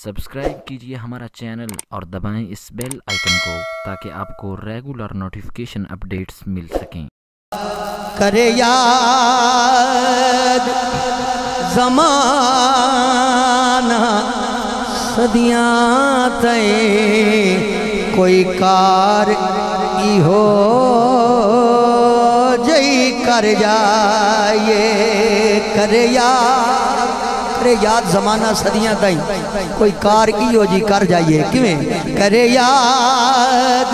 Subscribe کیجئے ہمارا channel اور دبائیں اس بیل آئیکن کو تاکہ آپ کو ریگولر نوٹیفیکیشن اپڈیٹس مل سکیں۔ کرے یاد زمانہ صدیاں تے کوئی کار ای ہو جئی کر جائے۔ کرے یاد زمانہ صدیاں تے کوئی کار ای ہو جی کر جائیے۔ کیویں؟ کرے یاد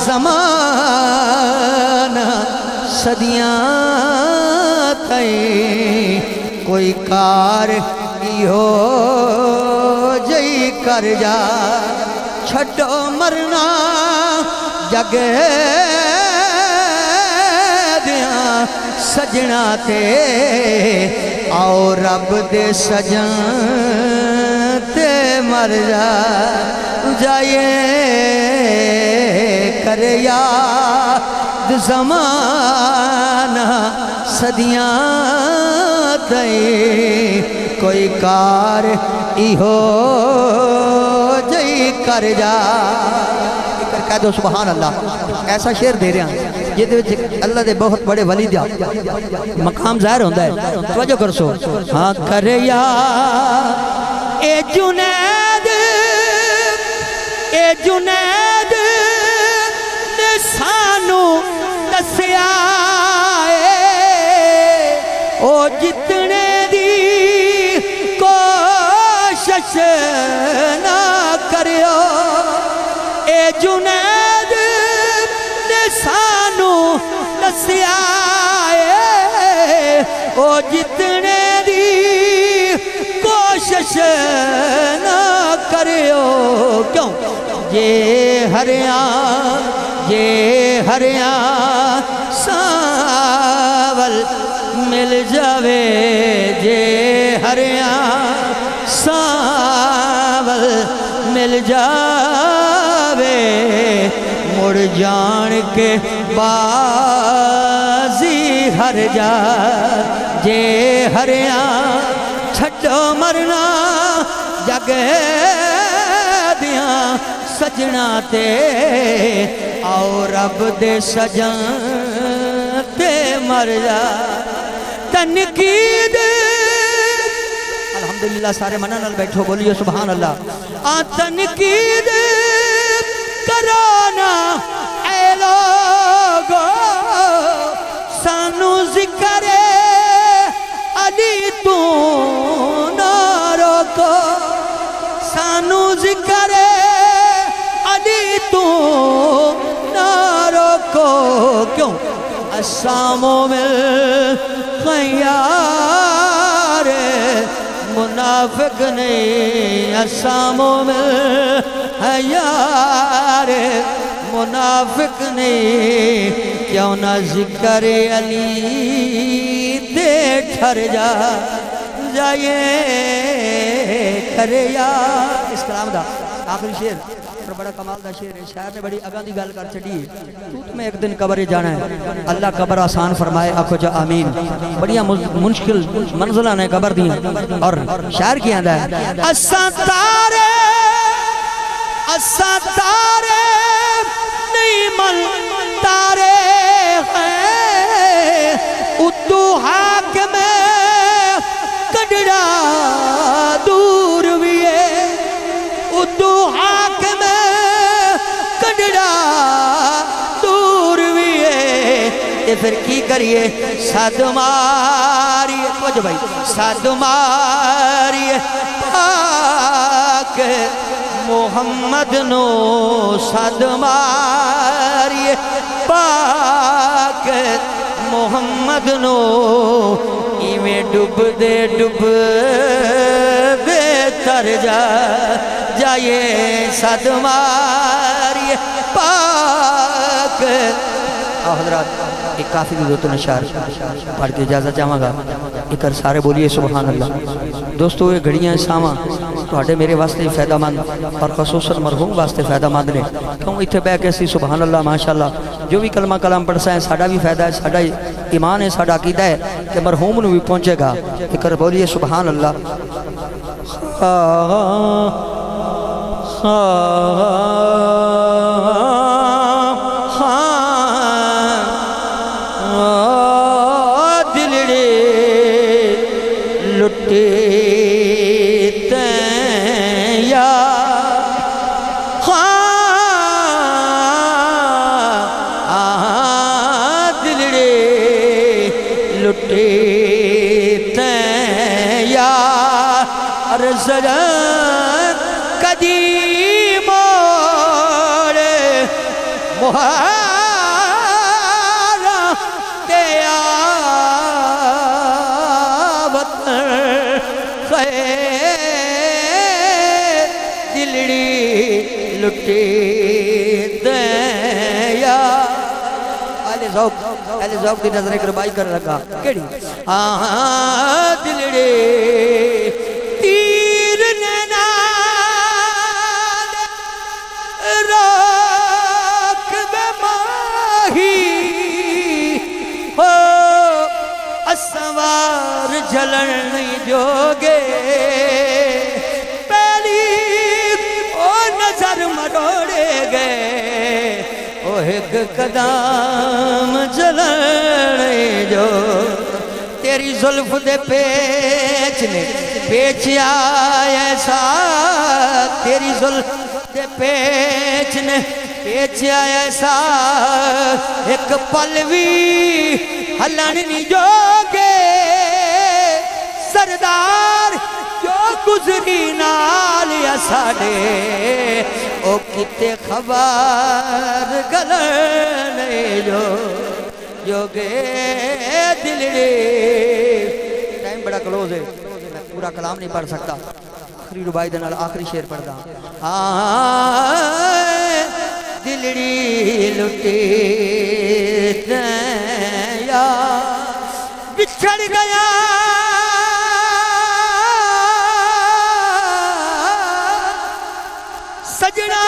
زمانہ صدیاں تے کوئی کار ای ہو جئی کر جا۔ چھڈو مرنا جگ دیاں سجنا تے آؤ رب دے سجن تے مر جا جائے۔ کر یاد زمانہ صدیاں تے کوئی کار ای ہو جئی کر جا۔ کہہ دو سبحان اللہ۔ ایسا شعر دے رہے ہیں یہ اللہ دے بہت بڑے ولی دیا مقام ظاہر ہوندہ ہے۔ توجہ کر سو۔ ہاں کر یاد اے جنید نے سانو دسیا او جتنے دی کوشش نہ کریو۔ اے جنید نے سانو دسیا او جتنے دی کوشش نہ کریو۔ کیوں؟ یہ ہریاں ساول مل جاوے۔ جے ہریاں ساول مل جاوے مڑ جان کے بازی ہر جا۔ جے ہریاں چھڈو مرنا جگ دیاں سجنا تے آؤ رب دے سجن تے مر جا۔ تنقید الحمدللہ سارے منہ نال بیٹھو بولیے سبحان اللہ۔ تنقید کرونا اے لوگو سانو ذکر علی تو نہ روکو۔ سانو ذکر علی تو نہ روکو۔ کیوں؟ اساموں میں خیار منافق نہیں۔ اساموں میں یار منافق نہیں۔ کیوں نہ ذکر علی دے ٹھر جا جائے۔ کرے یاد اس کلام دا آخری شعر اور بڑا کمال دا شعر ہے۔ شاعر نے بڑی اگاں دی گل کر چھڈی تو تمہیں ایک دن قبر جانا ہے۔ اللہ قبر آسان فرمائے آکھو جا آمین۔ بڑیاں مشکل منزلہ نے قبر دی اور شاعر کی آندہ ہے اساں تارے نہیں من تارے ہیں اتو حاکم کڈڑا دور بھی ہے۔ اتو حاکم کڈڑا دور بھی ہے۔ یہ پھر کی کریے ساد ماریے توجہ بھائی ساد ماریے پاک محمد نو ساد ماریے پاک محمد نو ایویں ڈب دے ڈب دے تر جائے ساد ماریے پاک۔ حضرات ایک کافی بھی دو تو نشار پڑھ کے اجازت چاہاں گا ایک سارے بولیے سبحان اللہ۔ دوستو یہ گھڑیاں ساما تو میرے واسطے فائدہ مند اور خصوصاً مرحوم واسطے فائدہ مند نے۔ کیوں اتھے بے کیسی سبحان اللہ ماشاءاللہ جو بھی کلمہ کلام پڑھ سائیں ساڑھا بھی فائدہ ہے، ساڑھا ایمان ہے، ساڑھا عقیدہ ہے کہ مرحوم نو بھی پہنچے گا۔ ایک بولیے سبحان اللہ۔ دلڑے لٹے تین یا دلڑے لٹے تین یا ارزرن قدیم مہارا دیا وطن خیر دلڑی لٹے دیا اہل ذوق کی نظریں قربائی کر رکھا کیڑی دلڑے تیر نیناد راکب ماہی اسوار جلن نہیں جوگے پہلی او نظر مروڑے گئے او ایک قدام جلن نہیں جو تیری ظلف دے پیچ نے پیچیا ایسا تیری ظلف دے پیچ نے پیچیا ایسا ایک پلوی ہلن نہیں جوگے سردار جو گزری نال یا ساڑے او کتے خبر گلنے جوگے دلڑے ٹائم بڑا کلوز ہے میں پورا کلام نہیں پڑھ سکتا آخری ربائی دنال آخری شیر پڑھ دا دلڑی لٹے یا بچھڑ گیا سجنا